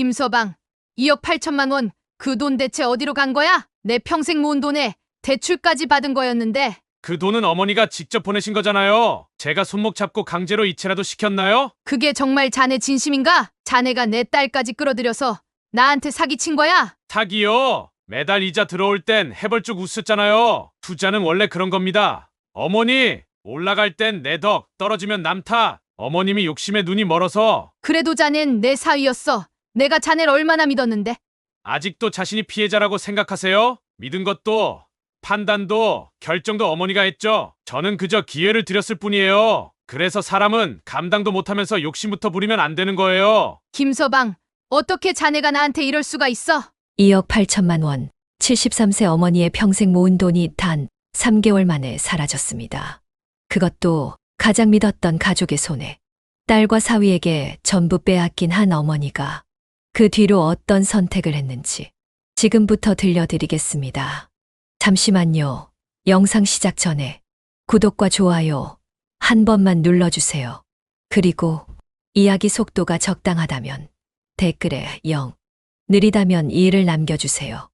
김서방, 2억 8천만 원, 그 돈 대체 어디로 간 거야? 내 평생 모은 돈에 대출까지 받은 거였는데. 그 돈은 어머니가 직접 보내신 거잖아요. 제가 손목 잡고 강제로 이체라도 시켰나요? 그게 정말 자네 진심인가? 자네가 내 딸까지 끌어들여서 나한테 사기친 거야? 사기요. 매달 이자 들어올 땐 해벌쭉 웃었잖아요. 투자는 원래 그런 겁니다. 어머니, 올라갈 땐 내 덕, 떨어지면 남 탓. 어머님이 욕심에 눈이 멀어서. 그래도 자넨 내 사위였어. 내가 자네를 얼마나 믿었는데. 아직도 자신이 피해자라고 생각하세요? 믿은 것도, 판단도, 결정도 어머니가 했죠. 저는 그저 기회를 드렸을 뿐이에요. 그래서 사람은 감당도 못하면서 욕심부터 부리면 안 되는 거예요. 김서방, 어떻게 자네가 나한테 이럴 수가 있어? 2억 8천만 원, 73세 어머니의 평생 모은 돈이 단 3개월 만에 사라졌습니다. 그것도 가장 믿었던 가족의 손에. 딸과 사위에게 전부 빼앗긴 한 어머니가 그 뒤로 어떤 선택을 했는지 지금부터 들려드리겠습니다. 잠시만요. 영상 시작 전에 구독과 좋아요 한 번만 눌러주세요. 그리고 이야기 속도가 적당하다면 댓글에 0, 느리다면 2를 남겨주세요.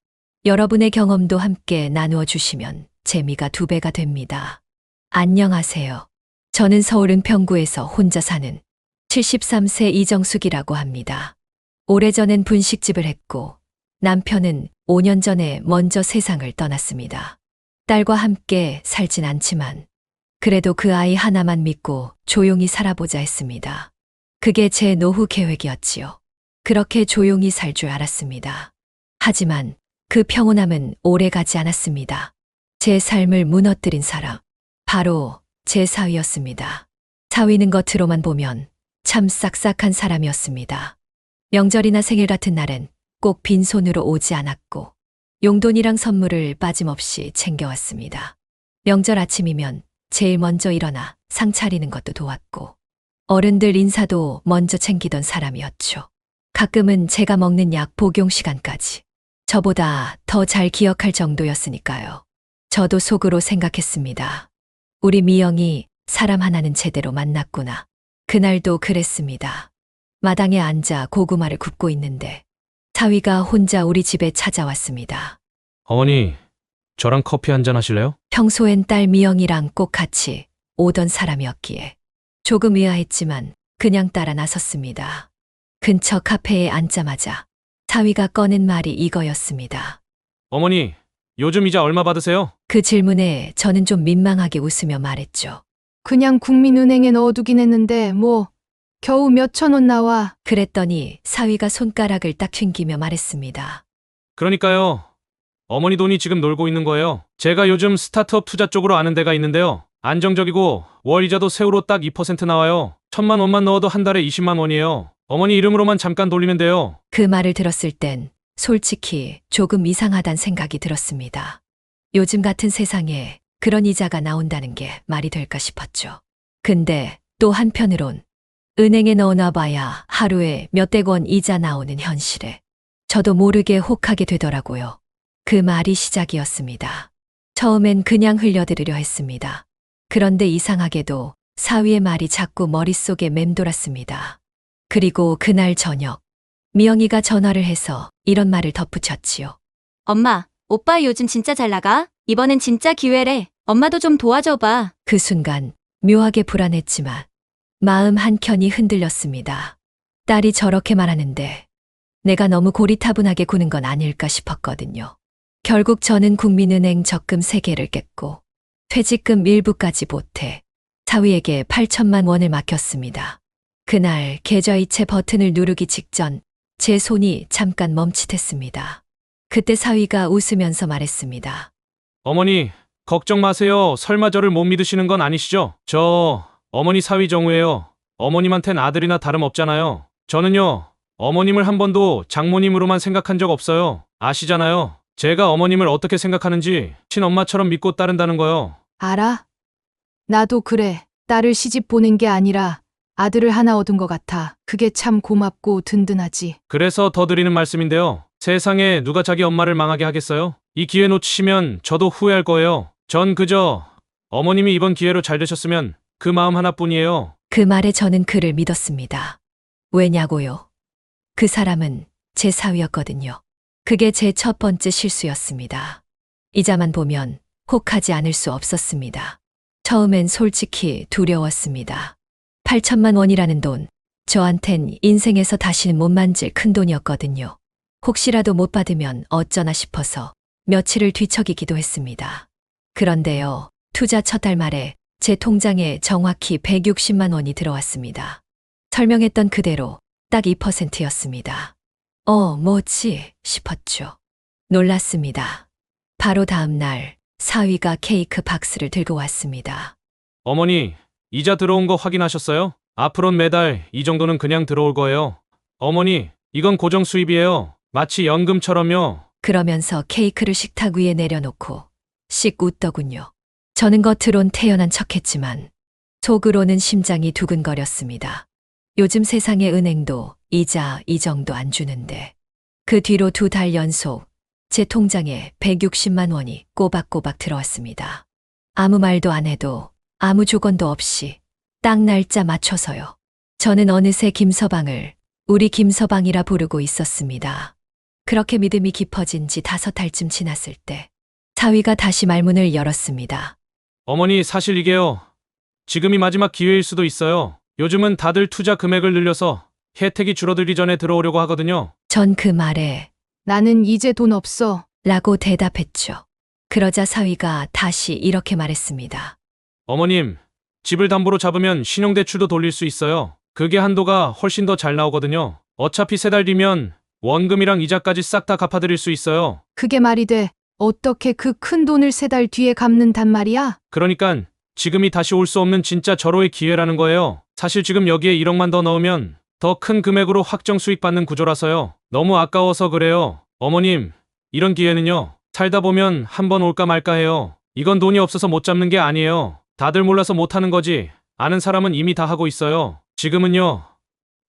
여러분의 경험도 함께 나누어 주시면 재미가 2배가 됩니다. 안녕하세요. 저는 서울 은평구에서 혼자 사는 73세 이정숙이라고 합니다. 오래전엔 분식집을 했고 남편은 5년 전에 먼저 세상을 떠났습니다. 딸과 함께 살진 않지만 그래도 그 아이 하나만 믿고 조용히 살아보자 했습니다. 그게 제 노후 계획이었지요. 그렇게 조용히 살 줄 알았습니다. 하지만 그 평온함은 오래 가지 않았습니다. 제 삶을 무너뜨린 사람, 바로 제 사위였습니다. 사위는 겉으로만 보면 참 싹싹한 사람이었습니다. 명절이나 생일 같은 날엔 꼭 빈손으로 오지 않았고 용돈이랑 선물을 빠짐없이 챙겨왔습니다. 명절 아침이면 제일 먼저 일어나 상 차리는 것도 도왔고 어른들 인사도 먼저 챙기던 사람이었죠. 가끔은 제가 먹는 약 복용 시간까지 저보다 더 잘 기억할 정도였으니까요. 저도 속으로 생각했습니다. 우리 미영이 사람 하나는 제대로 만났구나. 그날도 그랬습니다. 마당에 앉아 고구마를 굽고 있는데 사위가 혼자 우리 집에 찾아왔습니다. 어머니, 저랑 커피 한잔 하실래요? 평소엔 딸 미영이랑 꼭 같이 오던 사람이었기에 조금 의아했지만 그냥 따라 나섰습니다. 근처 카페에 앉자마자 사위가 꺼낸 말이 이거였습니다. 어머니, 요즘 이자 얼마 받으세요? 그 질문에 저는 좀 민망하게 웃으며 말했죠. 그냥 국민은행에 넣어두긴 했는데 뭐 겨우 몇천 원 나와. 그랬더니 사위가 손가락을 딱 튕기며 말했습니다. 그러니까요. 어머니 돈이 지금 놀고 있는 거예요. 제가 요즘 스타트업 투자 쪽으로 아는 데가 있는데요. 안정적이고 월 이자도 세후로 딱 2% 나와요. 1,000만 원만 넣어도 한 달에 20만 원이에요. 어머니 이름으로만 잠깐 돌리면 돼요. 그 말을 들었을 땐 솔직히 조금 이상하단 생각이 들었습니다. 요즘 같은 세상에 그런 이자가 나온다는 게 말이 될까 싶었죠. 근데 또 한편으론 은행에 넣어놔봐야 하루에 몇백 원 이자 나오는 현실에 저도 모르게 혹하게 되더라고요. 그 말이 시작이었습니다. 처음엔 그냥 흘려들으려 했습니다. 그런데 이상하게도 사위의 말이 자꾸 머릿속에 맴돌았습니다. 그리고 그날 저녁 미영이가 전화를 해서 이런 말을 덧붙였지요. 엄마, 오빠 요즘 진짜 잘 나가? 이번엔 진짜 기회래. 엄마도 좀 도와줘봐. 그 순간 묘하게 불안했지만 마음 한켠이 흔들렸습니다. 딸이 저렇게 말하는데 내가 너무 고리타분하게 구는 건 아닐까 싶었거든요. 결국 저는 국민은행 적금 3개를 깼고 퇴직금 일부까지 보태 사위에게 8천만 원을 맡겼습니다. 그날 계좌이체 버튼을 누르기 직전 제 손이 잠깐 멈칫했습니다. 그때 사위가 웃으면서 말했습니다. 어머니, 걱정 마세요. 설마 저를 못 믿으시는 건 아니시죠? 저 어머니 사위 정우예요. 어머님한텐 아들이나 다름없잖아요. 저는요, 어머님을 한 번도 장모님으로만 생각한 적 없어요. 아시잖아요. 제가 어머님을 어떻게 생각하는지 친엄마처럼 믿고 따른다는 거요. 알아? 나도 그래. 딸을 시집 보낸 게 아니라 아들을 하나 얻은 것 같아. 그게 참 고맙고 든든하지. 그래서 더 드리는 말씀인데요. 세상에 누가 자기 엄마를 망하게 하겠어요? 이 기회 놓치시면 저도 후회할 거예요. 전 그저 어머님이 이번 기회로 잘 되셨으면 그 마음 하나뿐이에요. 그 말에 저는 그를 믿었습니다. 왜냐고요? 그 사람은 제 사위였거든요. 그게 제 첫 번째 실수였습니다. 이자만 보면 혹하지 않을 수 없었습니다. 처음엔 솔직히 두려웠습니다. 8천만 원이라는 돈, 저한텐 인생에서 다시는 못 만질 큰 돈이었거든요. 혹시라도 못 받으면 어쩌나 싶어서 며칠을 뒤척이기도 했습니다. 그런데요, 투자 첫 달 말에 제 통장에 정확히 160만 원이 들어왔습니다. 설명했던 그대로 딱 2%였습니다. 뭐지 싶었죠. 놀랐습니다. 바로 다음 날 사위가 케이크 박스를 들고 왔습니다. 어머니, 이자 들어온 거 확인하셨어요? 앞으론 매달 이 정도는 그냥 들어올 거예요. 어머니, 이건 고정 수입이에요. 마치 연금처럼요. 그러면서 케이크를 식탁 위에 내려놓고 씩 웃더군요. 저는 겉으론 태연한 척했지만 속으로는 심장이 두근거렸습니다. 요즘 세상의 은행도 이자 이 정도 안 주는데 그 뒤로 2달 연속 제 통장에 160만 원이 꼬박꼬박 들어왔습니다. 아무 말도 안 해도 아무 조건도 없이 딱 날짜 맞춰서요. 저는 어느새 김서방을 우리 김서방이라 부르고 있었습니다. 그렇게 믿음이 깊어진 지 5달쯤 지났을 때 사위가 다시 말문을 열었습니다. 어머니, 사실 이게요. 지금이 마지막 기회일 수도 있어요. 요즘은 다들 투자 금액을 늘려서 혜택이 줄어들기 전에 들어오려고 하거든요. 전 그 말에 나는 이제 돈 없어. 라고 대답했죠. 그러자 사위가 다시 이렇게 말했습니다. 어머님, 집을 담보로 잡으면 신용대출도 돌릴 수 있어요. 그게 한도가 훨씬 더 잘 나오거든요. 어차피 3달 뒤면 원금이랑 이자까지 싹 다 갚아드릴 수 있어요. 그게 말이 돼. 어떻게 그 큰 돈을 3달 뒤에 갚는단 말이야? 그러니깐 지금이 다시 올 수 없는 진짜 절호의 기회라는 거예요. 사실 지금 여기에 1억만 더 넣으면 더 큰 금액으로 확정 수익 받는 구조라서요. 너무 아까워서 그래요. 어머님, 이런 기회는요. 살다 보면 한 번 올까 말까 해요. 이건 돈이 없어서 못 잡는 게 아니에요. 다들 몰라서 못하는 거지. 아는 사람은 이미 다 하고 있어요. 지금은요.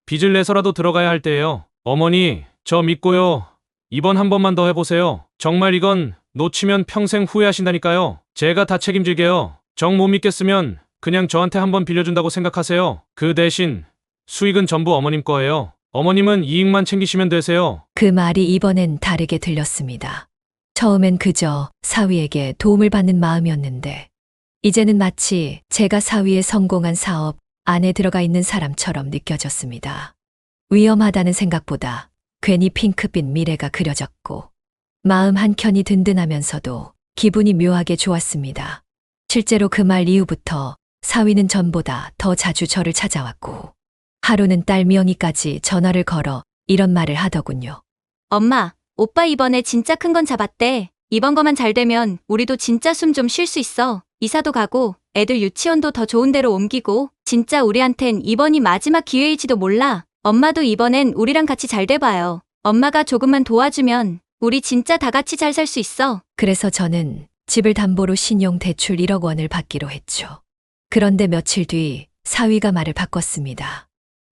빚을 내서라도 들어가야 할 때예요. 어머니, 저 믿고요. 이번 한 번만 더 해보세요. 정말 이건 놓치면 평생 후회하신다니까요. 제가 다 책임질게요. 정 못 믿겠으면 그냥 저한테 한번 빌려준다고 생각하세요. 그 대신 수익은 전부 어머님 거예요. 어머님은 이익만 챙기시면 되세요. 그 말이 이번엔 다르게 들렸습니다. 처음엔 그저 사위에게 도움을 받는 마음이었는데 이제는 마치 제가 사위의 성공한 사업 안에 들어가 있는 사람처럼 느껴졌습니다. 위험하다는 생각보다 괜히 핑크빛 미래가 그려졌고 마음 한켠이 든든하면서도 기분이 묘하게 좋았습니다. 실제로 그 말 이후부터 사위는 전보다 더 자주 저를 찾아왔고 하루는 딸 미영이까지 전화를 걸어 이런 말을 하더군요. 엄마, 오빠 이번에 진짜 큰 건 잡았대. 이번 거만 잘 되면 우리도 진짜 숨 좀 쉴 수 있어. 이사도 가고 애들 유치원도 더 좋은 데로 옮기고 진짜 우리한텐 이번이 마지막 기회일지도 몰라. 엄마도 이번엔 우리랑 같이 잘 돼봐요. 엄마가 조금만 도와주면 우리 진짜 다 같이 잘 살 수 있어. 그래서 저는 집을 담보로 신용 대출 1억 원을 받기로 했죠. 그런데 며칠 뒤 사위가 말을 바꿨습니다.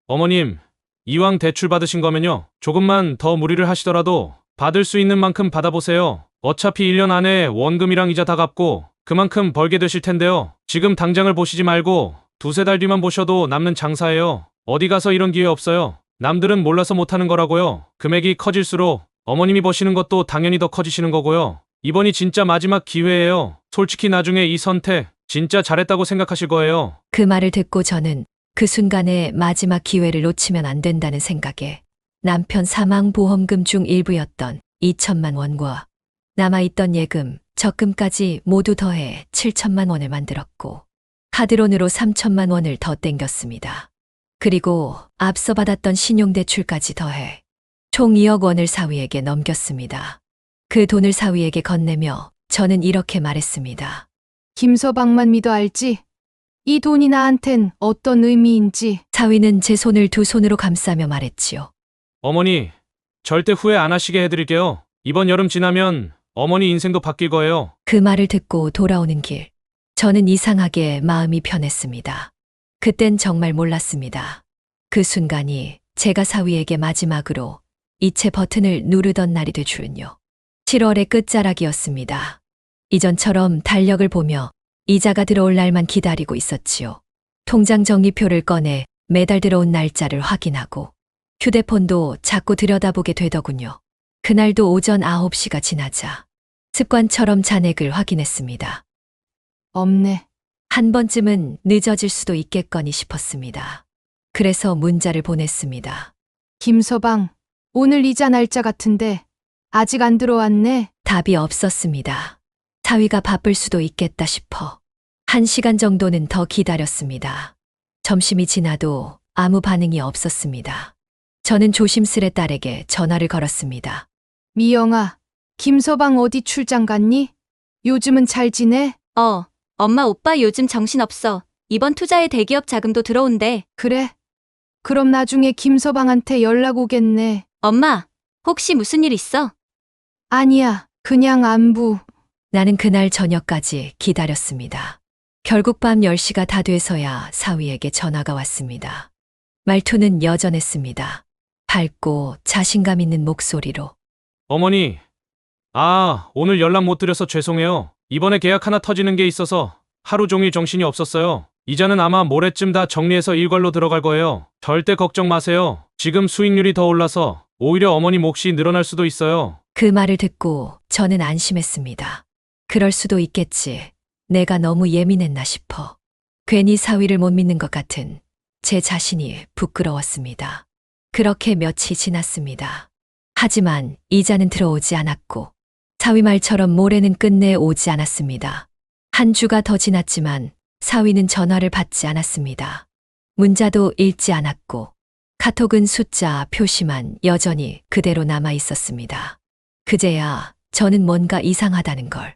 어머님, 이왕 대출 받으신 거면요. 조금만 더 무리를 하시더라도 받을 수 있는 만큼 받아보세요. 어차피 1년 안에 원금이랑 이자 다 갚고 그만큼 벌게 되실 텐데요. 지금 당장을 보시지 말고 2-3달 뒤만 보셔도 남는 장사예요. 어디 가서 이런 기회 없어요. 남들은 몰라서 못하는 거라고요. 금액이 커질수록 어머님이 버시는 것도 당연히 더 커지시는 거고요. 이번이 진짜 마지막 기회예요. 솔직히 나중에 이 선택 진짜 잘했다고 생각하실 거예요. 그 말을 듣고 저는 그 순간에 마지막 기회를 놓치면 안 된다는 생각에 남편 사망보험금 중 일부였던 2천만 원과 남아있던 예금, 적금까지 모두 더해 7천만 원을 만들었고 카드론으로 3천만 원을 더 땡겼습니다. 그리고 앞서 받았던 신용대출까지 더해 총 2억 원을 사위에게 넘겼습니다. 그 돈을 사위에게 건네며 저는 이렇게 말했습니다. 김서방만 믿어 알지? 이 돈이 나한텐 어떤 의미인지. 사위는 제 손을 2손으로 감싸며 말했지요. 어머니, 절대 후회 안 하시게 해드릴게요. 이번 여름 지나면 어머니 인생도 바뀔 거예요. 그 말을 듣고 돌아오는 길, 저는 이상하게 마음이 편했습니다. 그땐 정말 몰랐습니다. 그 순간이 제가 사위에게 마지막으로 이체 버튼을 누르던 날이 될 줄은요. 7월의 끝자락이었습니다. 이전처럼 달력을 보며 이자가 들어올 날만 기다리고 있었지요. 통장 정리표를 꺼내 매달 들어온 날짜를 확인하고 휴대폰도 자꾸 들여다보게 되더군요. 그날도 오전 9시가 지나자 습관처럼 잔액을 확인했습니다. 없네. 한 번쯤은 늦어질 수도 있겠거니 싶었습니다. 그래서 문자를 보냈습니다. 김서방, 오늘 이자 날짜 같은데 아직 안 들어왔네. 답이 없었습니다. 사위가 바쁠 수도 있겠다 싶어 1시간 정도는 더 기다렸습니다. 점심이 지나도 아무 반응이 없었습니다. 저는 조심스레 딸에게 전화를 걸었습니다. 미영아, 김서방 어디 출장 갔니? 요즘은 잘 지내? 엄마 오빠 요즘 정신없어. 이번 투자에 대기업 자금도 들어온대. 그래. 그럼 나중에 김서방한테 연락 오겠네. 엄마, 혹시 무슨 일 있어? 아니야, 그냥 안부. 나는 그날 저녁까지 기다렸습니다. 결국 밤 10시가 다 돼서야 사위에게 전화가 왔습니다. 말투는 여전했습니다. 밝고 자신감 있는 목소리로. 어머니, 오늘 연락 못 드려서 죄송해요. 이번에 계약 하나 터지는 게 있어서 하루 종일 정신이 없었어요. 이자는 아마 모레쯤 다 정리해서 일괄로 들어갈 거예요. 절대 걱정 마세요. 지금 수익률이 더 올라서 오히려 어머니 몫이 늘어날 수도 있어요. 그 말을 듣고 저는 안심했습니다. 그럴 수도 있겠지. 내가 너무 예민했나 싶어. 괜히 사위를 못 믿는 것 같은 제 자신이 부끄러웠습니다. 그렇게 며칠 지났습니다. 하지만 이자는 들어오지 않았고 사위 말처럼 모레는 끝내 오지 않았습니다. 한 주가 더 지났지만 사위는 전화를 받지 않았습니다. 문자도 읽지 않았고 카톡은 숫자 표시만 여전히 그대로 남아 있었습니다. 그제야 저는 뭔가 이상하다는 걸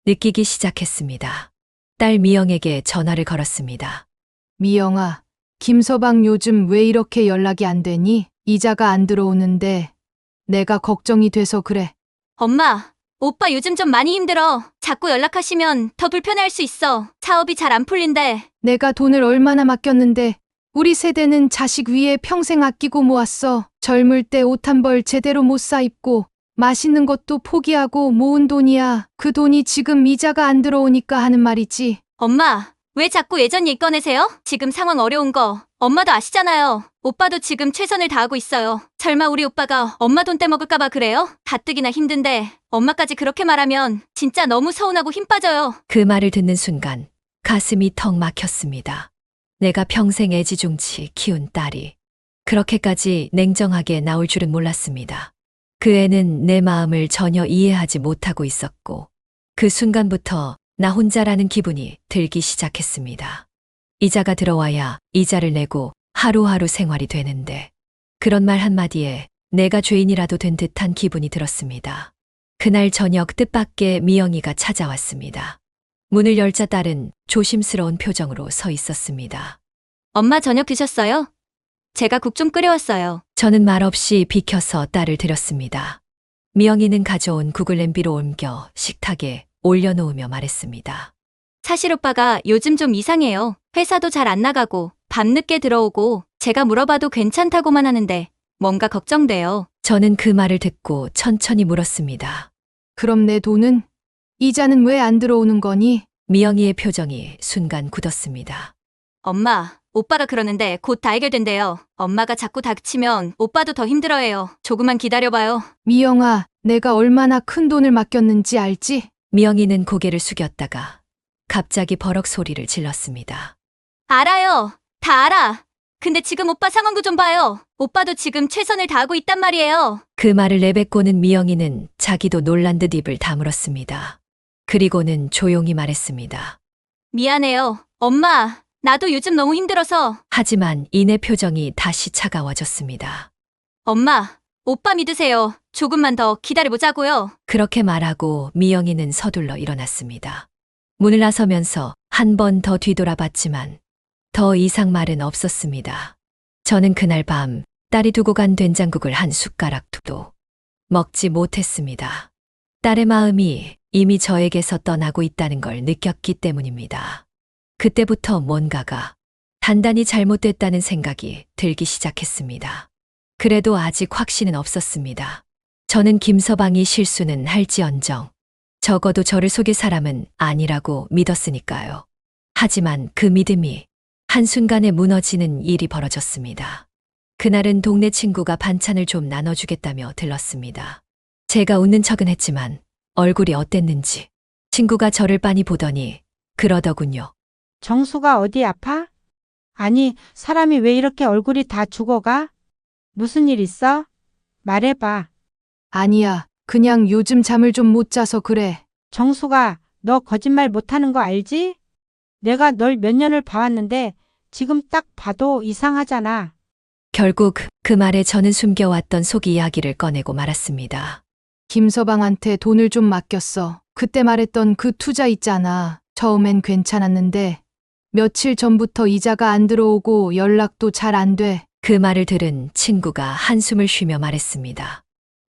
느끼기 시작했습니다. 딸 미영에게 전화를 걸었습니다. 미영아, 김서방 요즘 왜 이렇게 연락이 안 되니? 이자가 안 들어오는데 내가 걱정이 돼서 그래. 엄마, 오빠 요즘 좀 많이 힘들어. 자꾸 연락하시면 더 불편할 수 있어. 사업이 잘 안 풀린대. 내가 돈을 얼마나 맡겼는데 우리 세대는 자식 위에 평생 아끼고 모았어. 젊을 때 옷 한 벌 제대로 못 사 입고 맛있는 것도 포기하고 모은 돈이야. 그 돈이 지금 이자가 안 들어오니까 하는 말이지. 엄마, 왜 자꾸 예전 일 꺼내세요? 지금 상황 어려운 거 엄마도 아시잖아요. 오빠도 지금 최선을 다하고 있어요. 설마 우리 오빠가 엄마 돈 떼먹을까봐 그래요? 가뜩이나 힘든데 엄마까지 그렇게 말하면 진짜 너무 서운하고 힘 빠져요. 그 말을 듣는 순간 가슴이 턱 막혔습니다. 내가 평생 애지중지 키운 딸이 그렇게까지 냉정하게 나올 줄은 몰랐습니다. 그 애는 내 마음을 전혀 이해하지 못하고 있었고 그 순간부터 나 혼자라는 기분이 들기 시작했습니다. 이자가 들어와야 이자를 내고 하루하루 생활이 되는데 그런 말 한마디에 내가 죄인이라도 된 듯한 기분이 들었습니다. 그날 저녁 뜻밖의 미영이가 찾아왔습니다. 문을 열자 딸은 조심스러운 표정으로 서 있었습니다. 엄마 저녁 드셨어요? 제가 국 좀 끓여왔어요. 저는 말없이 비켜서 딸을 들였습니다. 미영이는 가져온 국을 냄비로 옮겨 식탁에 올려놓으며 말했습니다. 사실 오빠가 요즘 좀 이상해요. 회사도 잘 안 나가고 밤늦게 들어오고 제가 물어봐도 괜찮다고만 하는데 뭔가 걱정돼요. 저는 그 말을 듣고 천천히 물었습니다. 그럼 내 돈은? 이자는 왜 안 들어오는 거니? 미영이의 표정이 순간 굳었습니다. 엄마, 오빠가 그러는데 곧 다 해결된대요. 엄마가 자꾸 닥치면 오빠도 더 힘들어해요. 조금만 기다려봐요. 미영아, 내가 얼마나 큰 돈을 맡겼는지 알지? 미영이는 고개를 숙였다가 갑자기 버럭 소리를 질렀습니다. 알아요. 다 알아. 근데 지금 오빠 상황도 좀 봐요. 오빠도 지금 최선을 다하고 있단 말이에요. 그 말을 내뱉고는 미영이는 자기도 놀란 듯 입을 다물었습니다. 그리고는 조용히 말했습니다. 미안해요. 엄마, 나도 요즘 너무 힘들어서. 하지만 이내 표정이 다시 차가워졌습니다. 엄마, 오빠 믿으세요. 조금만 더 기다려보자고요. 그렇게 말하고 미영이는 서둘러 일어났습니다. 문을 나서면서 한 번 더 뒤돌아봤지만 더 이상 말은 없었습니다. 저는 그날 밤 딸이 두고 간 된장국을 한 숟가락도 먹지 못했습니다. 딸의 마음이 이미 저에게서 떠나고 있다는 걸 느꼈기 때문입니다. 그때부터 뭔가가 단단히 잘못됐다는 생각이 들기 시작했습니다. 그래도 아직 확신은 없었습니다. 저는 김서방이 실수는 할지언정 적어도 저를 속일 사람은 아니라고 믿었으니까요. 하지만 그 믿음이 한순간에 무너지는 일이 벌어졌습니다. 그날은 동네 친구가 반찬을 좀 나눠주겠다며 들렀습니다. 제가 웃는 척은 했지만 얼굴이 어땠는지 친구가 저를 빤히 보더니 그러더군요. 정수가 어디 아파? 아니, 사람이 왜 이렇게 얼굴이 다 죽어가? 무슨 일 있어? 말해봐. 아니야, 그냥 요즘 잠을 좀 못 자서 그래. 정수가, 너 거짓말 못하는 거 알지? 내가 널 몇 년을 봐왔는데 지금 딱 봐도 이상하잖아. 결국 그 말에 저는 숨겨왔던 속 이야기를 꺼내고 말았습니다. 김서방한테 돈을 좀 맡겼어. 그때 말했던 그 투자 있잖아. 처음엔 괜찮았는데 며칠 전부터 이자가 안 들어오고 연락도 잘 안 돼. 그 말을 들은 친구가 한숨을 쉬며 말했습니다.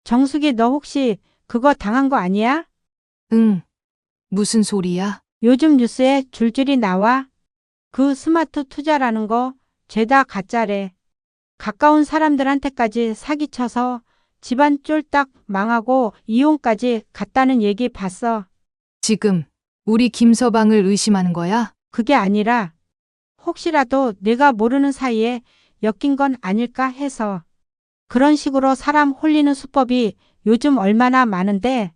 정숙이, 너 혹시 그거 당한 거 아니야? 응. 무슨 소리야? 요즘 뉴스에 줄줄이 나와. 그 스마트 투자라는 거 죄다 가짜래. 가까운 사람들한테까지 사기쳐서 집안 쫄딱 망하고 이혼까지 갔다는 얘기 봤어. 지금 우리 김서방을 의심하는 거야? 그게 아니라 혹시라도 내가 모르는 사이에 엮인 건 아닐까 해서. 그런 식으로 사람 홀리는 수법이 요즘 얼마나 많은데.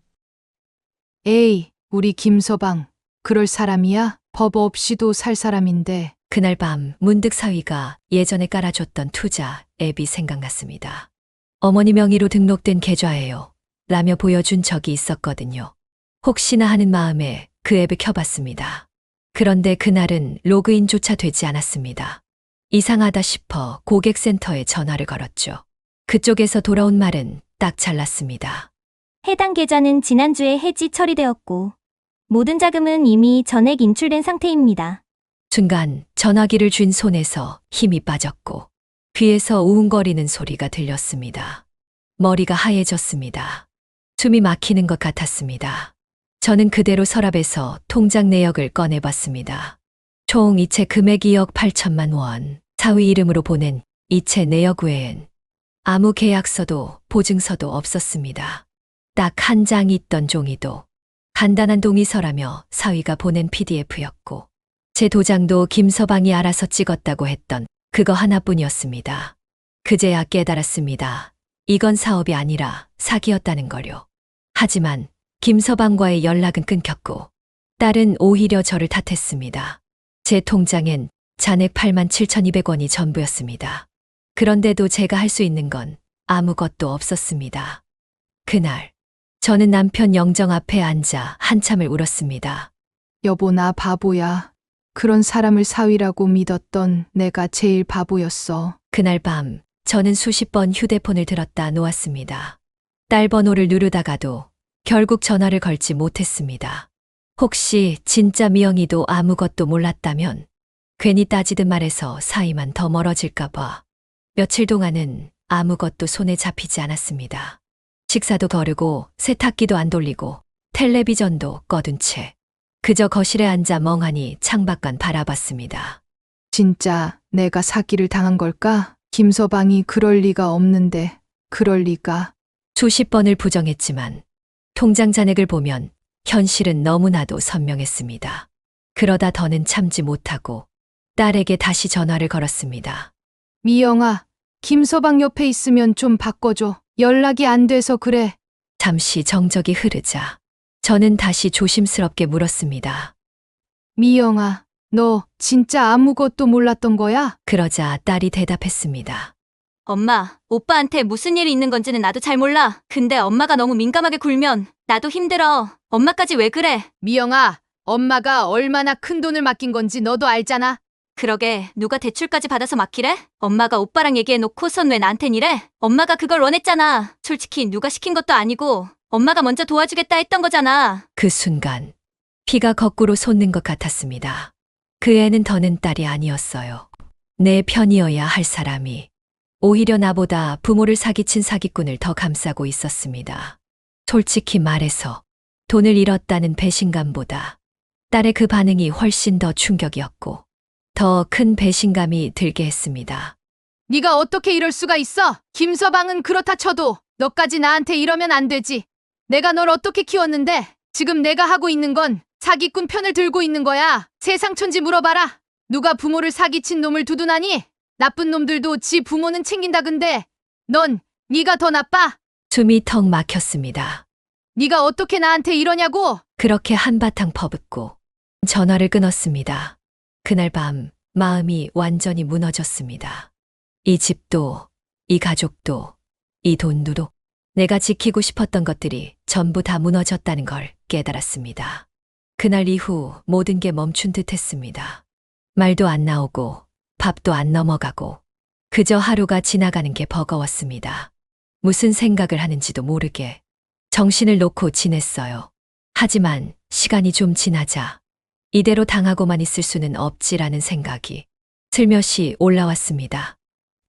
에이, 우리 김서방. 그럴 사람이야? 법 없이도 살 사람인데. 그날 밤 문득 사위가 예전에 깔아줬던 투자 앱이 생각났습니다. 어머니 명의로 등록된 계좌예요. 라며 보여준 적이 있었거든요. 혹시나 하는 마음에 그 앱을 켜봤습니다. 그런데 그날은 로그인조차 되지 않았습니다. 이상하다 싶어 고객센터에 전화를 걸었죠. 그쪽에서 돌아온 말은 딱 잘랐습니다. 해당 계좌는 지난주에 해지 처리되었고 모든 자금은 이미 전액 인출된 상태입니다. 순간 전화기를 쥔 손에서 힘이 빠졌고 귀에서 우웅거리는 소리가 들렸습니다. 머리가 하얘졌습니다. 숨이 막히는 것 같았습니다. 저는 그대로 서랍에서 통장 내역을 꺼내봤습니다. 총 이체 금액이 2억 8천만 원, 사위 이름으로 보낸 이체 내역 외엔 아무 계약서도 보증서도 없었습니다. 딱 한 장 있던 종이도 간단한 동의서라며 사위가 보낸 PDF였고 제 도장도 김서방이 알아서 찍었다고 했던 그거 하나뿐이었습니다. 그제야 깨달았습니다. 이건 사업이 아니라 사기였다는 거요. 하지만 김서방과의 연락은 끊겼고 딸은 오히려 저를 탓했습니다. 제 통장엔 잔액 87,200원이 전부였습니다. 그런데도 제가 할 수 있는 건 아무것도 없었습니다. 그날 저는 남편 영정 앞에 앉아 한참을 울었습니다. 여보, 나 바보야. 그런 사람을 사위라고 믿었던 내가 제일 바보였어. 그날 밤 저는 수십 번 휴대폰을 들었다 놓았습니다. 딸 번호를 누르다가도 결국 전화를 걸지 못했습니다. 혹시 진짜 미영이도 아무것도 몰랐다면 괜히 따지듯 말해서 사이만 더 멀어질까봐 며칠 동안은 아무것도 손에 잡히지 않았습니다. 식사도 거르고 세탁기도 안 돌리고 텔레비전도 꺼둔 채 그저 거실에 앉아 멍하니 창밖만 바라봤습니다. 진짜 내가 사기를 당한 걸까? 김서방이 그럴 리가 없는데. 그럴 리가. 수십 번을 부정했지만 통장 잔액을 보면 현실은 너무나도 선명했습니다. 그러다 더는 참지 못하고 딸에게 다시 전화를 걸었습니다. 미영아, 김서방 옆에 있으면 좀 바꿔줘. 연락이 안 돼서 그래. 잠시 정적이 흐르자 저는 다시 조심스럽게 물었습니다. 미영아, 너 진짜 아무것도 몰랐던 거야? 그러자 딸이 대답했습니다. 엄마, 오빠한테 무슨 일이 있는 건지는 나도 잘 몰라. 근데 엄마가 너무 민감하게 굴면 나도 힘들어. 엄마까지 왜 그래? 미영아, 엄마가 얼마나 큰 돈을 맡긴 건지 너도 알잖아. 그러게, 누가 대출까지 받아서 맡기래? 엄마가 오빠랑 얘기해놓고선 왜 나한텐 이래? 엄마가 그걸 원했잖아. 솔직히 누가 시킨 것도 아니고 엄마가 먼저 도와주겠다 했던 거잖아. 그 순간 피가 거꾸로 솟는 것 같았습니다. 그 애는 더는 딸이 아니었어요. 내 편이어야 할 사람이 오히려 나보다 부모를 사기친 사기꾼을 더 감싸고 있었습니다. 솔직히 말해서 돈을 잃었다는 배신감보다 딸의 그 반응이 훨씬 더 충격이었고 더 큰 배신감이 들게 했습니다. 네가 어떻게 이럴 수가 있어? 김서방은 그렇다 쳐도 너까지 나한테 이러면 안 되지. 내가 널 어떻게 키웠는데 지금 내가 하고 있는 건 사기꾼 편을 들고 있는 거야. 세상 천지 물어봐라. 누가 부모를 사기친 놈을 두둔하니? 나쁜 놈들도 지 부모는 챙긴다 근데 넌 네가 더 나빠? 숨이 턱 막혔습니다. 네가 어떻게 나한테 이러냐고? 그렇게 한바탕 퍼붓고 전화를 끊었습니다. 그날 밤 마음이 완전히 무너졌습니다. 이 집도, 이 가족도, 이 돈도 내가 지키고 싶었던 것들이 전부 다 무너졌다는 걸 깨달았습니다. 그날 이후 모든 게 멈춘 듯 했습니다. 말도 안 나오고 밥도 안 넘어가고 그저 하루가 지나가는 게 버거웠습니다. 무슨 생각을 하는지도 모르게 정신을 놓고 지냈어요. 하지만 시간이 좀 지나자 이대로 당하고만 있을 수는 없지라는 생각이 슬며시 올라왔습니다.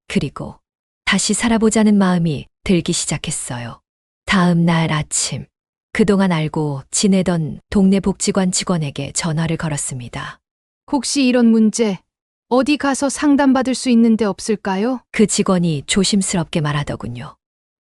그리고 다시 살아보자는 마음이 들기 시작했어요. 다음 날 아침, 그동안 알고 지내던 동네 복지관 직원에게 전화를 걸었습니다. 혹시 이런 문제 어디 가서 상담받을 수 있는데 없을까요? 그 직원이 조심스럽게 말하더군요.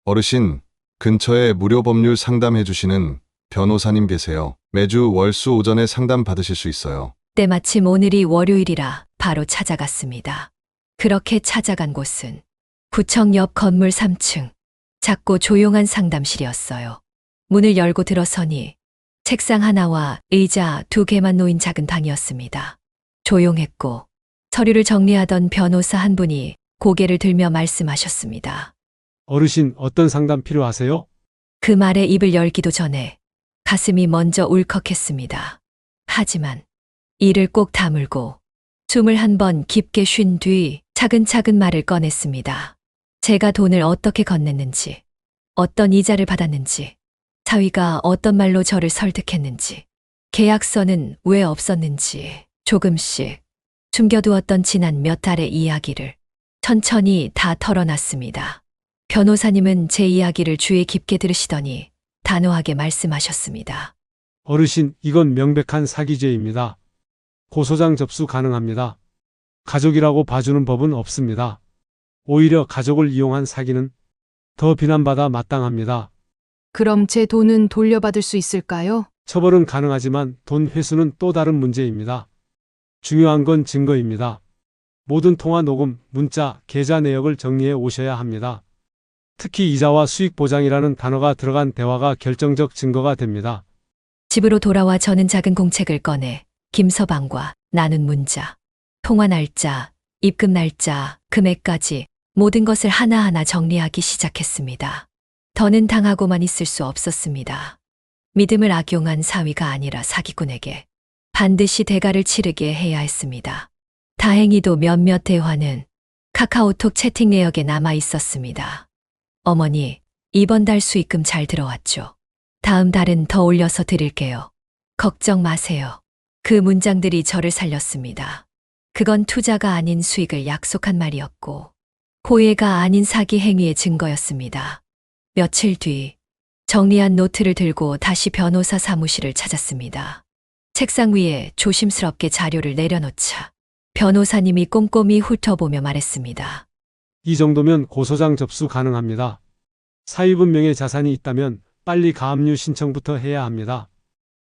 어르신, 근처에 무료 법률 상담해 주시는 변호사님 계세요. 매주 월수 오전에 상담 받으실 수 있어요. 때마침 오늘이 월요일이라 바로 찾아갔습니다. 그렇게 찾아간 곳은 구청 옆 건물 3층, 작고 조용한 상담실이었어요. 문을 열고 들어서니 책상 하나와 의자 2개만 놓인 작은 방이었습니다. 조용했고 서류를 정리하던 변호사 한 분이 고개를 들며 말씀하셨습니다. 어르신, 어떤 상담 필요하세요? 그 말에 입을 열기도 전에 가슴이 먼저 울컥했습니다. 하지만 이를 꼭 다물고 숨을 한 번 깊게 쉰 뒤 차근차근 말을 꺼냈습니다. 제가 돈을 어떻게 건넸는지, 어떤 이자를 받았는지, 사위가 어떤 말로 저를 설득했는지, 계약서는 왜 없었는지 조금씩 숨겨두었던 지난 몇 달의 이야기를 천천히 다 털어놨습니다. 변호사님은 제 이야기를 주의 깊게 들으시더니 단호하게 말씀하셨습니다. 어르신, 이건 명백한 사기죄입니다. 고소장 접수 가능합니다. 가족이라고 봐주는 법은 없습니다. 오히려 가족을 이용한 사기는 더 비난받아 마땅합니다. 그럼 제 돈은 돌려받을 수 있을까요? 처벌은 가능하지만 돈 회수는 또 다른 문제입니다. 중요한 건 증거입니다. 모든 통화 녹음, 문자, 계좌 내역을 정리해 오셔야 합니다. 특히 이자와 수익 보장이라는 단어가 들어간 대화가 결정적 증거가 됩니다. 집으로 돌아와 저는 작은 공책을 꺼내 김서방과 나눈 문자, 통화 날짜, 입금 날짜, 금액까지 모든 것을 하나하나 정리하기 시작했습니다. 더는 당하고만 있을 수 없었습니다. 믿음을 악용한 사위가 아니라 사기꾼에게 반드시 대가를 치르게 해야 했습니다. 다행히도 몇몇 대화는 카카오톡 채팅 내역에 남아 있었습니다. 어머니, 이번 달 수익금 잘 들어왔죠? 다음 달은 더 올려서 드릴게요. 걱정 마세요. 그 문장들이 저를 살렸습니다. 그건 투자가 아닌 수익을 약속한 말이었고 고의가 아닌 사기 행위의 증거였습니다. 며칠 뒤 정리한 노트를 들고 다시 변호사 사무실을 찾았습니다. 책상 위에 조심스럽게 자료를 내려놓자 변호사님이 꼼꼼히 훑어보며 말했습니다. 이 정도면 고소장 접수 가능합니다. 사위분명의 자산이 있다면 빨리 가압류 신청부터 해야 합니다.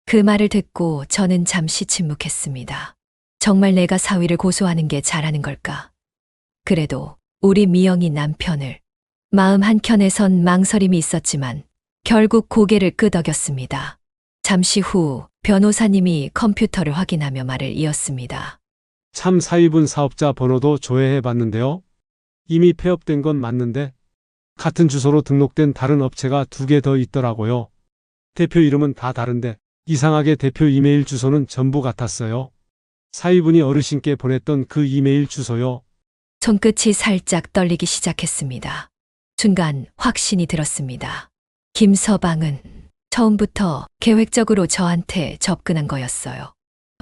그 말을 듣고 저는 잠시 침묵했습니다. 정말 내가 사위를 고소하는 게 잘하는 걸까? 그래도 우리 미영이 남편을 마음 한켠에선 망설임이 있었지만 결국 고개를 끄덕였습니다. 잠시 후 변호사님이 컴퓨터를 확인하며 말을 이었습니다. 참 사위분 사업자 번호도 조회해 봤는데요. 이미 폐업된 건 맞는데 같은 주소로 등록된 다른 업체가 2개 더 있더라고요. 대표 이름은 다 다른데 이상하게 대표 이메일 주소는 전부 같았어요. 사위분이 어르신께 보냈던 그 이메일 주소요. 손끝이 살짝 떨리기 시작했습니다. 순간 확신이 들었습니다. 김서방은 처음부터 계획적으로 저한테 접근한 거였어요.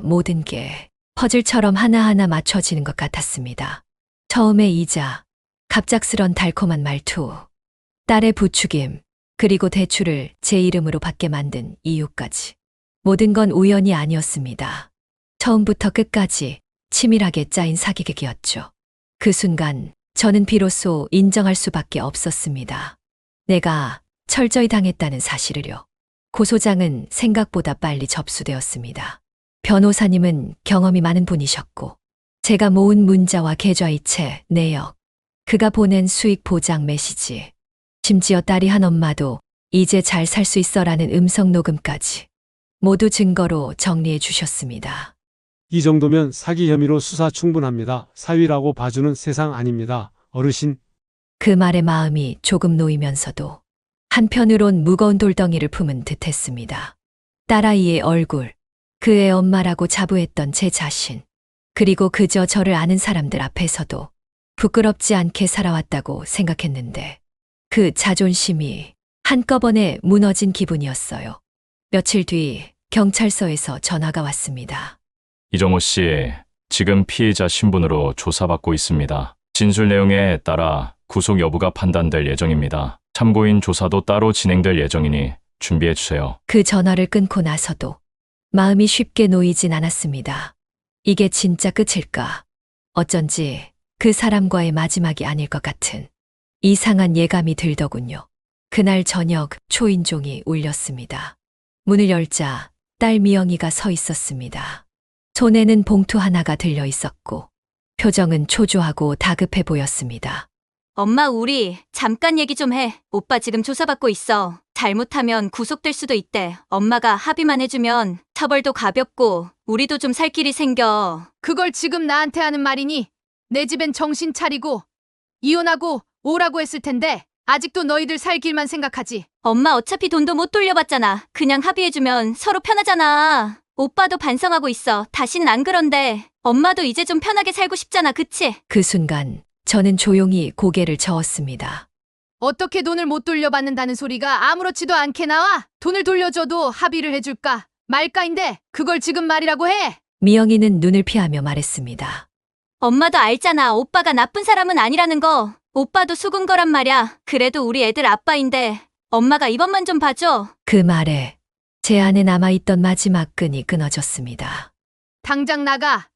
모든 게 퍼즐처럼 하나하나 맞춰지는 것 같았습니다. 처음에 이자, 갑작스런 달콤한 말투, 딸의 부추김, 그리고 대출을 제 이름으로 받게 만든 이유까지. 모든 건 우연이 아니었습니다. 처음부터 끝까지 치밀하게 짜인 사기극이었죠. 그 순간 저는 비로소 인정할 수밖에 없었습니다. 내가 철저히 당했다는 사실을요. 고소장은 생각보다 빨리 접수되었습니다. 변호사님은 경험이 많은 분이셨고 제가 모은 문자와 계좌이체, 내역, 그가 보낸 수익 보장 메시지, 심지어 딸이 한 엄마도 이제 잘 살 수 있어라는 음성 녹음까지 모두 증거로 정리해 주셨습니다. 이 정도면 사기 혐의로 수사 충분합니다. 사위라고 봐주는 세상 아닙니다. 어르신. 그 말에 마음이 조금 놓이면서도 한편으론 무거운 돌덩이를 품은 듯했습니다. 딸아이의 얼굴, 그의 엄마라고 자부했던 제 자신, 그리고 그저 저를 아는 사람들 앞에서도 부끄럽지 않게 살아왔다고 생각했는데 그 자존심이 한꺼번에 무너진 기분이었어요. 며칠 뒤 경찰서에서 전화가 왔습니다. 이정호 씨, 지금 피해자 신분으로 조사받고 있습니다. 진술 내용에 따라 구속 여부가 판단될 예정입니다. 참고인 조사도 따로 진행될 예정이니 준비해 주세요. 그 전화를 끊고 나서도 마음이 쉽게 놓이진 않았습니다. 이게 진짜 끝일까? 어쩐지 그 사람과의 마지막이 아닐 것 같은 이상한 예감이 들더군요. 그날 저녁 초인종이 울렸습니다. 문을 열자 딸 미영이가 서 있었습니다. 손에는 봉투 하나가 들려 있었고 표정은 초조하고 다급해 보였습니다. 엄마, 우리 잠깐 얘기 좀 해. 오빠 지금 조사받고 있어. 잘못하면 구속될 수도 있대. 엄마가 합의만 해주면 처벌도 가볍고 우리도 좀 살 길이 생겨. 그걸 지금 나한테 하는 말이니? 내 집엔 정신 차리고 이혼하고 오라고 했을 텐데 아직도 너희들 살 길만 생각하지. 엄마, 어차피 돈도 못 돌려받잖아. 그냥 합의해주면 서로 편하잖아. 오빠도 반성하고 있어. 다신 안 그런데. 엄마도 이제 좀 편하게 살고 싶잖아, 그치? 그 순간 저는 조용히 고개를 저었습니다. 어떻게 돈을 못 돌려받는다는 소리가 아무렇지도 않게 나와? 돈을 돌려줘도 합의를 해줄까 말까인데 그걸 지금 말이라고 해? 미영이는 눈을 피하며 말했습니다. 엄마도 알잖아. 오빠가 나쁜 사람은 아니라는 거. 오빠도 속은 거란 말야. 그래도 우리 애들 아빠인데 엄마가 이번만 좀 봐줘. 그 말에 제 안에 남아있던 마지막 끈이 끊어졌습니다. 당장 나가.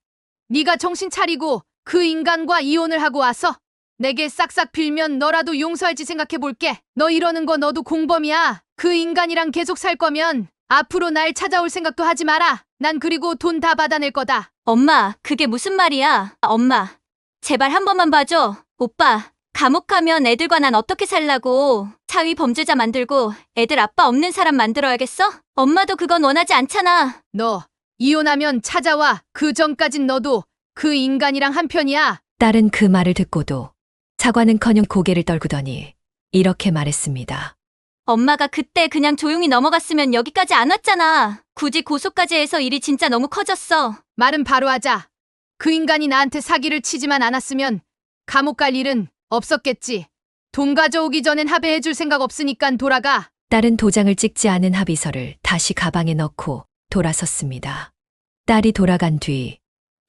네가 정신 차리고 그 인간과 이혼을 하고 와서 내게 싹싹 빌면 너라도 용서할지 생각해 볼게. 너 이러는 거 너도 공범이야. 그 인간이랑 계속 살 거면 앞으로 날 찾아올 생각도 하지 마라. 난 그리고 돈 다 받아낼 거다. 엄마, 그게 무슨 말이야? 엄마, 제발 한 번만 봐줘. 오빠, 감옥 가면 애들과 난 어떻게 살라고. 사위 범죄자 만들고 애들 아빠 없는 사람 만들어야겠어? 엄마도 그건 원하지 않잖아. 너 이혼하면 찾아와. 그 전까진 너도 그 인간이랑 한편이야. 딸은 그 말을 듣고도 사과는커녕 고개를 떨구더니 이렇게 말했습니다. 엄마가 그때 그냥 조용히 넘어갔으면 여기까지 안 왔잖아. 굳이 고소까지 해서 일이 진짜 너무 커졌어. 말은 바로 하자. 그 인간이 나한테 사기를 치지만 않았으면 감옥 갈 일은 없었겠지. 돈 가져오기 전엔 합의해줄 생각 없으니깐 돌아가. 딸은 도장을 찍지 않은 합의서를 다시 가방에 넣고 돌아섰습니다. 딸이 돌아간 뒤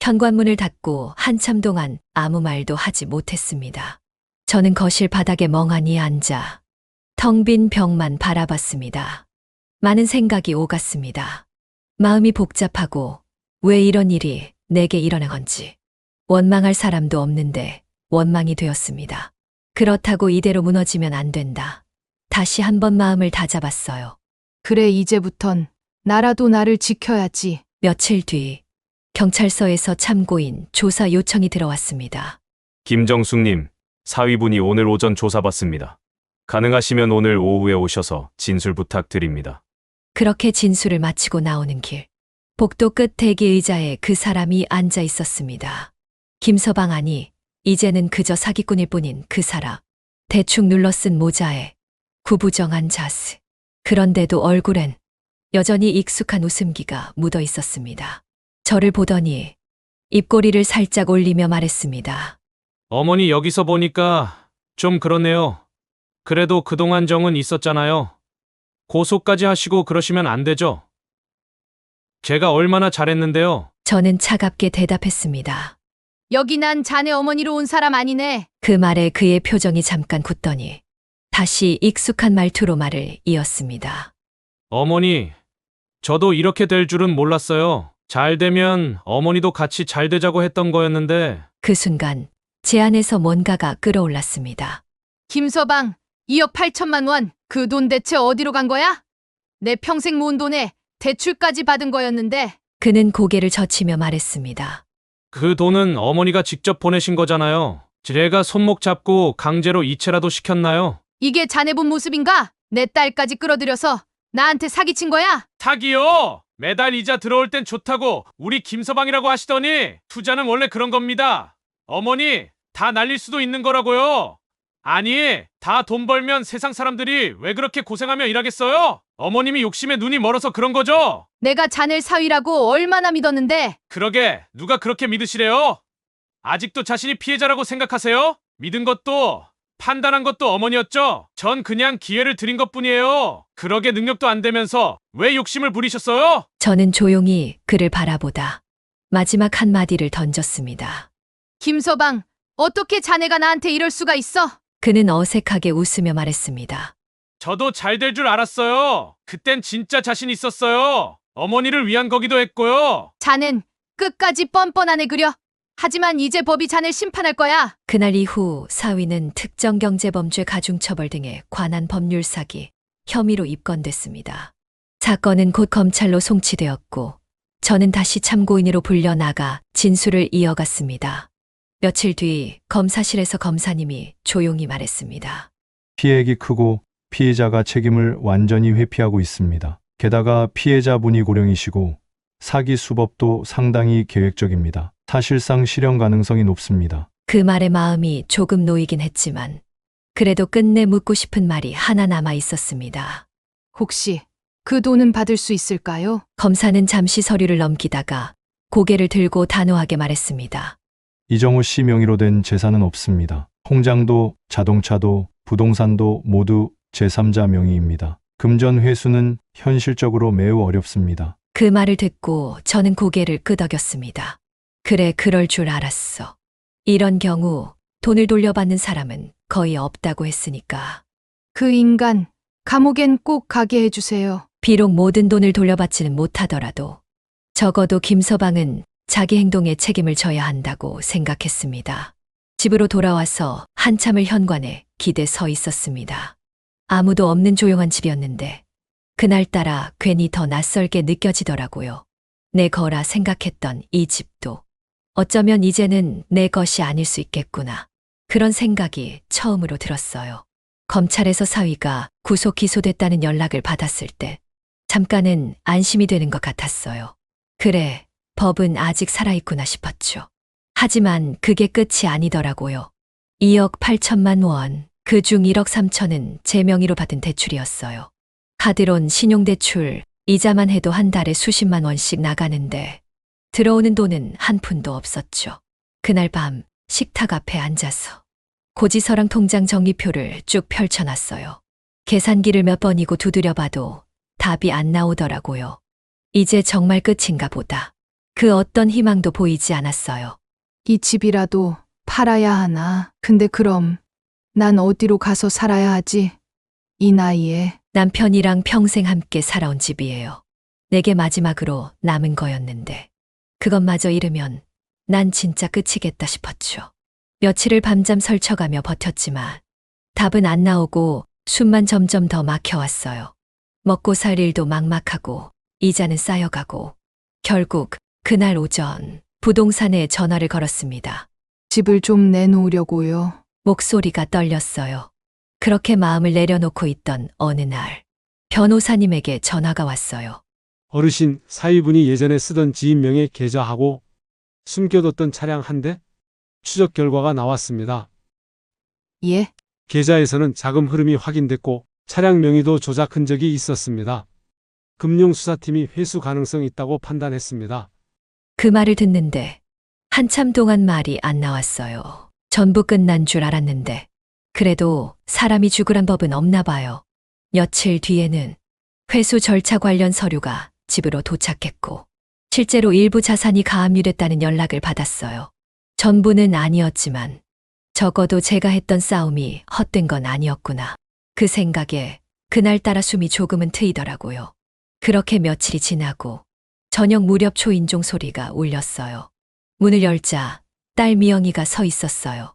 현관문을 닫고 한참 동안 아무 말도 하지 못했습니다. 저는 거실 바닥에 멍하니 앉아 텅 빈 벽만 바라봤습니다. 많은 생각이 오갔습니다. 마음이 복잡하고 왜 이런 일이 내게 일어난 건지. 원망할 사람도 없는데 원망이 되었습니다. 그렇다고 이대로 무너지면 안 된다. 다시 한번 마음을 다잡았어요. 그래, 이제부턴 나라도 나를 지켜야지. 며칠 뒤 경찰서에서 참고인 조사 요청이 들어왔습니다. 김정숙님, 사위분이 오늘 오전 조사받습니다. 가능하시면 오늘 오후에 오셔서 진술 부탁드립니다. 그렇게 진술을 마치고 나오는 길. 복도 끝 대기 의자에 그 사람이 앉아 있었습니다. 김서방 아니, 이제는 그저 사기꾼일 뿐인 그 사람. 대충 눌러쓴 모자에 구부정한 자세. 그런데도 얼굴엔 여전히 익숙한 웃음기가 묻어 있었습니다. 저를 보더니 입꼬리를 살짝 올리며 말했습니다. 어머니 여기서 보니까 좀 그러네요. 그래도 그동안 정은 있었잖아요. 고소까지 하시고 그러시면 안 되죠. 제가 얼마나 잘했는데요. 저는 차갑게 대답했습니다. 여기 난 자네 어머니로 온 사람 아니네. 그 말에 그의 표정이 잠깐 굳더니 다시 익숙한 말투로 말을 이었습니다. 어머니, 저도 이렇게 될 줄은 몰랐어요. 잘 되면 어머니도 같이 잘 되자고 했던 거였는데. 그 순간 제 안에서 뭔가가 끌어올랐습니다. 김서방, 2억 8천만 원. 그 돈 대체 어디로 간 거야? 내 평생 모은 돈에 대출까지 받은 거였는데. 그는 고개를 젖히며 말했습니다. 그 돈은 어머니가 직접 보내신 거잖아요. 제가 손목 잡고 강제로 이체라도 시켰나요? 이게 자네 본 모습인가? 내 딸까지 끌어들여서 나한테 사기친 거야? 사기요! 매달 이자 들어올 땐 좋다고 우리 김서방이라고 하시더니 투자는 원래 그런 겁니다. 어머니, 다 날릴 수도 있는 거라고요. 아니, 다 돈 벌면 세상 사람들이 왜 그렇게 고생하며 일하겠어요? 어머님이 욕심에 눈이 멀어서 그런 거죠? 내가 자네 사위라고 얼마나 믿었는데. 그러게, 누가 그렇게 믿으시래요? 아직도 자신이 피해자라고 생각하세요? 믿은 것도, 판단한 것도 어머니였죠? 전 그냥 기회를 드린 것뿐이에요. 그러게 능력도 안 되면서 왜 욕심을 부리셨어요? 저는 조용히 그를 바라보다 마지막 한마디를 던졌습니다. 김서방, 어떻게 자네가 나한테 이럴 수가 있어? 그는 어색하게 웃으며 말했습니다. 저도 잘 될 줄 알았어요. 그땐 진짜 자신 있었어요. 어머니를 위한 거기도 했고요. 자넨 끝까지 뻔뻔한 애 그려. 하지만 이제 법이 자네를 심판할 거야. 그날 이후 사위는 특정경제범죄 가중처벌 등에 관한 법률 사기 혐의로 입건됐습니다. 사건은 곧 검찰로 송치되었고 저는 다시 참고인으로 불려나가 진술을 이어갔습니다. 며칠 뒤 검사실에서 검사님이 조용히 말했습니다. 피해액이 크고 피해자가 책임을 완전히 회피하고 있습니다. 게다가 피해자분이 고령이시고 사기 수법도 상당히 계획적입니다. 사실상 실현 가능성이 높습니다. 그 말에 마음이 조금 놓이긴 했지만 그래도 끝내 묻고 싶은 말이 하나 남아 있었습니다. 혹시 그 돈은 받을 수 있을까요? 검사는 잠시 서류를 넘기다가 고개를 들고 단호하게 말했습니다. 이정우 씨 명의로 된 재산은 없습니다. 통장도 자동차도 부동산도 모두 제3자 명의입니다. 금전 회수는 현실적으로 매우 어렵습니다. 그 말을 듣고 저는 고개를 끄덕였습니다. 그래, 그럴 줄 알았어. 이런 경우 돈을 돌려받는 사람은 거의 없다고 했으니까. 그 인간 감옥엔 꼭 가게 해주세요. 비록 모든 돈을 돌려받지는 못하더라도 적어도 김서방은 자기 행동에 책임을 져야 한다고 생각했습니다. 집으로 돌아와서 한참을 현관에 기대 서 있었습니다. 아무도 없는 조용한 집이었는데 그날따라 괜히 더 낯설게 느껴지더라고요. 내 거라 생각했던 이 집도 어쩌면 이제는 내 것이 아닐 수 있겠구나. 그런 생각이 처음으로 들었어요. 검찰에서 사위가 구속 기소됐다는 연락을 받았을 때 잠깐은 안심이 되는 것 같았어요. 그래, 법은 아직 살아있구나 싶었죠. 하지만 그게 끝이 아니더라고요. 2억 8천만 원, 그중 1억 3천은 제 명의로 받은 대출이었어요. 카드론 신용대출, 이자만 해도 한 달에 수십만 원씩 나가는데 들어오는 돈은 한 푼도 없었죠. 그날 밤 식탁 앞에 앉아서 고지서랑 통장 정리표를 쭉 펼쳐놨어요. 계산기를 몇 번이고 두드려봐도 답이 안 나오더라고요. 이제 정말 끝인가 보다. 그 어떤 희망도 보이지 않았어요. 이 집이라도 팔아야 하나. 근데 그럼 난 어디로 가서 살아야 하지? 이 나이에. 남편이랑 평생 함께 살아온 집이에요. 내게 마지막으로 남은 거였는데 그것마저 잃으면 난 진짜 끝이겠다 싶었죠. 며칠을 밤잠 설쳐가며 버텼지만 답은 안 나오고 숨만 점점 더 막혀왔어요. 먹고 살 일도 막막하고 이자는 쌓여가고 결국 그날 오전 부동산에 전화를 걸었습니다. 집을 좀 내놓으려고요. 목소리가 떨렸어요. 그렇게 마음을 내려놓고 있던 어느 날 변호사님에게 전화가 왔어요. 어르신, 사위분이 예전에 쓰던 지인명의 계좌하고 숨겨뒀던 차량 한 대? 추적 결과가 나왔습니다. 예? 계좌에서는 자금 흐름이 확인됐고 차량 명의도 조작 흔적이 있었습니다. 금융수사팀이 회수 가능성이 있다고 판단했습니다. 그 말을 듣는데 한참 동안 말이 안 나왔어요. 전부 끝난 줄 알았는데 그래도 사람이 죽으란 법은 없나 봐요. 며칠 뒤에는 회수 절차 관련 서류가 집으로 도착했고 실제로 일부 자산이 가압류됐다는 연락을 받았어요. 전부는 아니었지만 적어도 제가 했던 싸움이 헛된 건 아니었구나. 그 생각에 그날따라 숨이 조금은 트이더라고요. 그렇게 며칠이 지나고 저녁 무렵 초인종 소리가 울렸어요. 문을 열자 딸 미영이가 서 있었어요.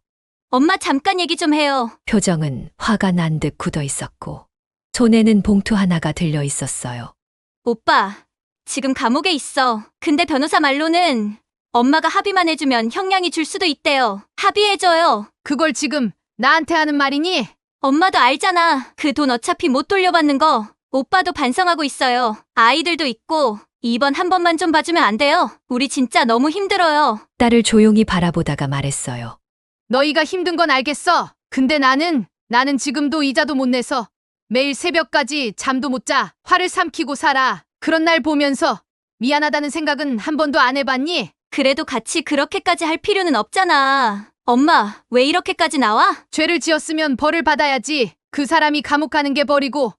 엄마 잠깐 얘기 좀 해요. 표정은 화가 난 듯 굳어 있었고 손에는 봉투 하나가 들려 있었어요. 오빠, 지금 감옥에 있어. 근데 변호사 말로는 엄마가 합의만 해주면 형량이 줄 수도 있대요. 합의해줘요. 그걸 지금 나한테 하는 말이니? 엄마도 알잖아. 그 돈 어차피 못 돌려받는 거. 오빠도 반성하고 있어요. 아이들도 있고. 이번 한 번만 좀 봐주면 안 돼요? 우리 진짜 너무 힘들어요. 딸을 조용히 바라보다가 말했어요. 너희가 힘든 건 알겠어. 근데 나는 지금도 이자도 못 내서 매일 새벽까지 잠도 못 자. 화를 삼키고 살아. 그런 날 보면서 미안하다는 생각은 한 번도 안 해봤니? 그래도 같이 그렇게까지 할 필요는 없잖아. 엄마, 왜 이렇게까지 나와? 죄를 지었으면 벌을 받아야지. 그 사람이 감옥 가는 게 벌이고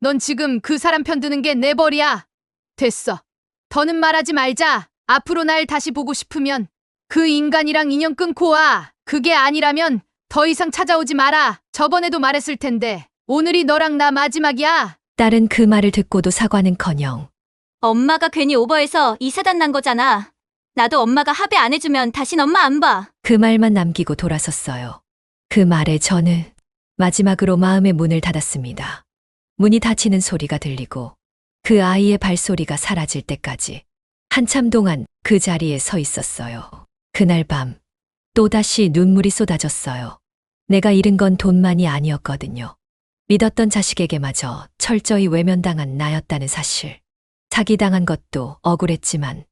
넌 지금 그 사람 편드는 게 내 벌이야. 됐어. 더는 말하지 말자. 앞으로 날 다시 보고 싶으면 그 인간이랑 인연 끊고 와. 그게 아니라면 더 이상 찾아오지 마라. 저번에도 말했을 텐데 오늘이 너랑 나 마지막이야. 딸은 그 말을 듣고도 사과는커녕 엄마가 괜히 오버해서 이 사단 난 거잖아. 나도 엄마가 합의 안 해주면 다신 엄마 안 봐. 그 말만 남기고 돌아섰어요. 그 말에 저는 마지막으로 마음의 문을 닫았습니다. 문이 닫히는 소리가 들리고 그 아이의 발소리가 사라질 때까지 한참 동안 그 자리에 서 있었어요. 그날 밤 또다시 눈물이 쏟아졌어요. 내가 잃은 건 돈만이 아니었거든요. 믿었던 자식에게마저 철저히 외면당한 나였다는 사실. 사기당한 것도 억울했지만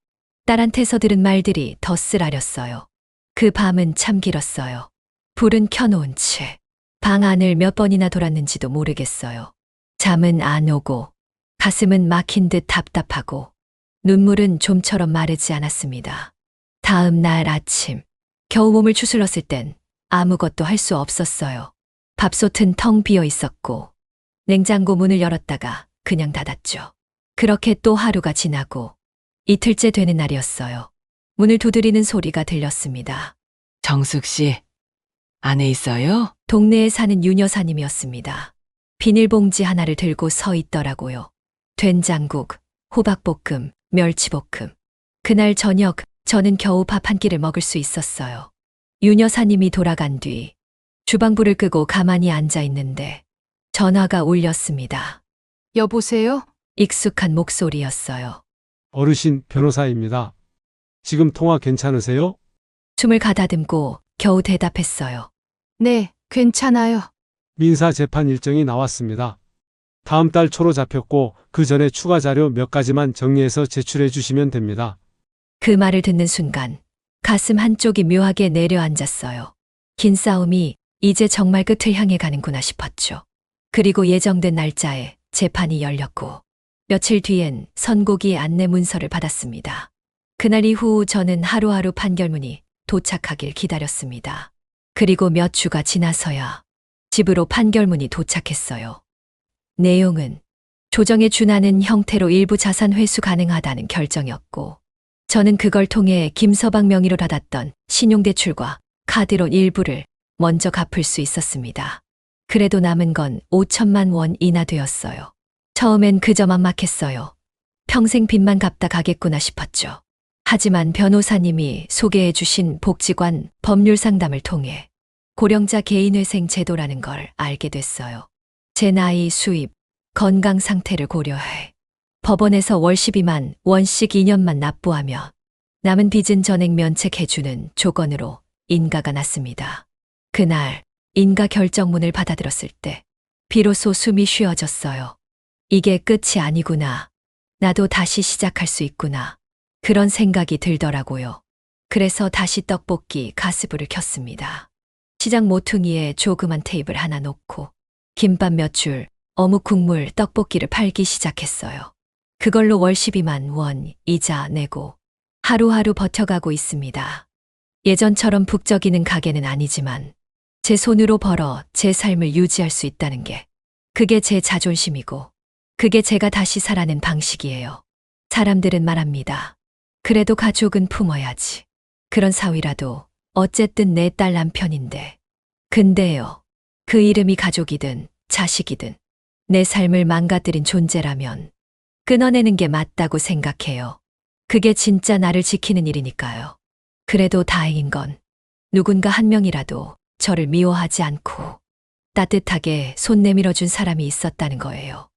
딸한테서 들은 말들이 더 쓰라렸어요. 그 밤은 참 길었어요. 불은 켜놓은 채 방 안을 몇 번이나 돌았는지도 모르겠어요. 잠은 안 오고 가슴은 막힌 듯 답답하고 눈물은 좀처럼 마르지 않았습니다. 다음 날 아침 겨우 몸을 추슬렀을 땐 아무것도 할 수 없었어요. 밥솥은 텅 비어 있었고 냉장고 문을 열었다가 그냥 닫았죠. 그렇게 또 하루가 지나고 이틀째 되는 날이었어요. 문을 두드리는 소리가 들렸습니다. 정숙 씨, 안에 있어요? 동네에 사는 윤 여사님이었습니다. 비닐봉지 하나를 들고 서 있더라고요. 된장국, 호박볶음, 멸치볶음. 그날 저녁 저는 겨우 밥 한 끼를 먹을 수 있었어요. 윤 여사님이 돌아간 뒤 주방불을 끄고 가만히 앉아 있는데 전화가 울렸습니다. 여보세요? 익숙한 목소리였어요. 어르신 변호사입니다. 지금 통화 괜찮으세요? 숨을 가다듬고 겨우 대답했어요. 네, 괜찮아요. 민사 재판 일정이 나왔습니다. 다음 달 초로 잡혔고 그 전에 추가 자료 몇 가지만 정리해서 제출해 주시면 됩니다. 그 말을 듣는 순간 가슴 한쪽이 묘하게 내려앉았어요. 긴 싸움이 이제 정말 끝을 향해 가는구나 싶었죠. 그리고 예정된 날짜에 재판이 열렸고 며칠 뒤엔 선고기의 안내 문서를 받았습니다. 그날 이후 저는 하루하루 판결문이 도착하길 기다렸습니다. 그리고 몇 주가 지나서야 집으로 판결문이 도착했어요. 내용은 조정에 준하는 형태로 일부 자산 회수 가능하다는 결정이었고 저는 그걸 통해 김서방 명의로 받았던 신용대출과 카드론 일부를 먼저 갚을 수 있었습니다. 그래도 남은 건 5천만 원 이나 되었어요. 처음엔 그저 막막했어요. 평생 빚만 갚다 가겠구나 싶었죠. 하지만 변호사님이 소개해 주신 복지관 법률 상담을 통해 고령자 개인회생 제도라는 걸 알게 됐어요. 제 나이, 수입, 건강 상태를 고려해 법원에서 월시비만 원씩 2년만 납부하며 남은 빚은 전액 면책해주는 조건으로 인가가 났습니다. 그날 인가 결정문을 받아들었을 때 비로소 숨이 쉬어졌어요. 이게 끝이 아니구나. 나도 다시 시작할 수 있구나. 그런 생각이 들더라고요. 그래서 다시 떡볶이 가스불을 켰습니다. 시장 모퉁이에 조그만 테이블 하나 놓고 김밥 몇 줄, 어묵 국물 떡볶이를 팔기 시작했어요. 그걸로 월 12만 원 이자 내고 하루하루 버텨가고 있습니다. 예전처럼 북적이는 가게는 아니지만 제 손으로 벌어 제 삶을 유지할 수 있다는 게 그게 제 자존심이고 그게 제가 다시 살아낸 방식이에요. 사람들은 말합니다. 그래도 가족은 품어야지. 그런 사위라도 어쨌든 내 딸 남편인데. 근데요. 그 이름이 가족이든 자식이든 내 삶을 망가뜨린 존재라면 끊어내는 게 맞다고 생각해요. 그게 진짜 나를 지키는 일이니까요. 그래도 다행인 건 누군가 한 명이라도 저를 미워하지 않고 따뜻하게 손 내밀어준 사람이 있었다는 거예요.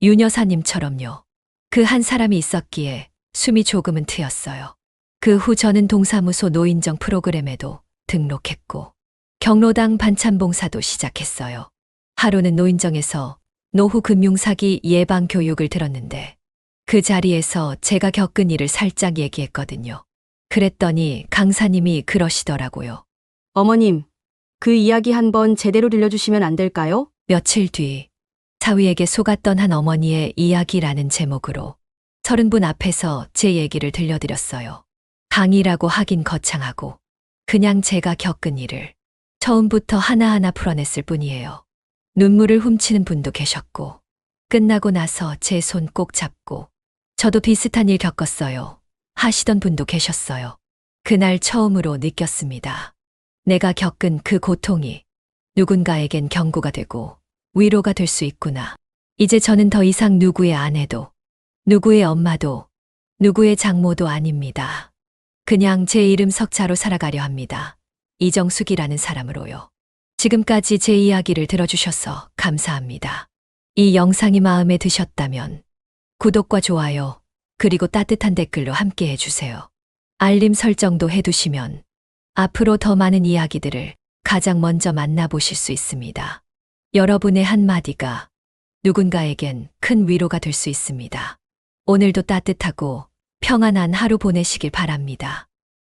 윤 여사님처럼요. 그 한 사람이 있었기에 숨이 조금은 트였어요. 그 후 저는 동사무소 노인정 프로그램에도 등록했고 경로당 반찬봉사도 시작했어요. 하루는 노인정에서 노후 금융사기 예방 교육을 들었는데 그 자리에서 제가 겪은 일을 살짝 얘기했거든요. 그랬더니 강사님이 그러시더라고요. 어머님, 그 이야기 한번 제대로 들려주시면 안 될까요? 며칠 뒤 사위에게 속았던 한 어머니의 이야기라는 제목으로 30분 앞에서 제 얘기를 들려드렸어요. 강의라고 하긴 거창하고 그냥 제가 겪은 일을 처음부터 하나하나 풀어냈을 뿐이에요. 눈물을 훔치는 분도 계셨고 끝나고 나서 제 손 꼭 잡고 저도 비슷한 일 겪었어요. 하시던 분도 계셨어요. 그날 처음으로 느꼈습니다. 내가 겪은 그 고통이 누군가에겐 경고가 되고 위로가 될 수 있구나. 이제 저는 더 이상 누구의 아내도, 누구의 엄마도, 누구의 장모도 아닙니다. 그냥 제 이름 석자로 살아가려 합니다. 이정숙이라는 사람으로요. 지금까지 제 이야기를 들어주셔서 감사합니다. 이 영상이 마음에 드셨다면 구독과 좋아요, 그리고 따뜻한 댓글로 함께 해주세요. 알림 설정도 해두시면 앞으로 더 많은 이야기들을 가장 먼저 만나보실 수 있습니다. 여러분의 한마디가 누군가에겐 큰 위로가 될 수 있습니다. 오늘도 따뜻하고 평안한 하루 보내시길 바랍니다.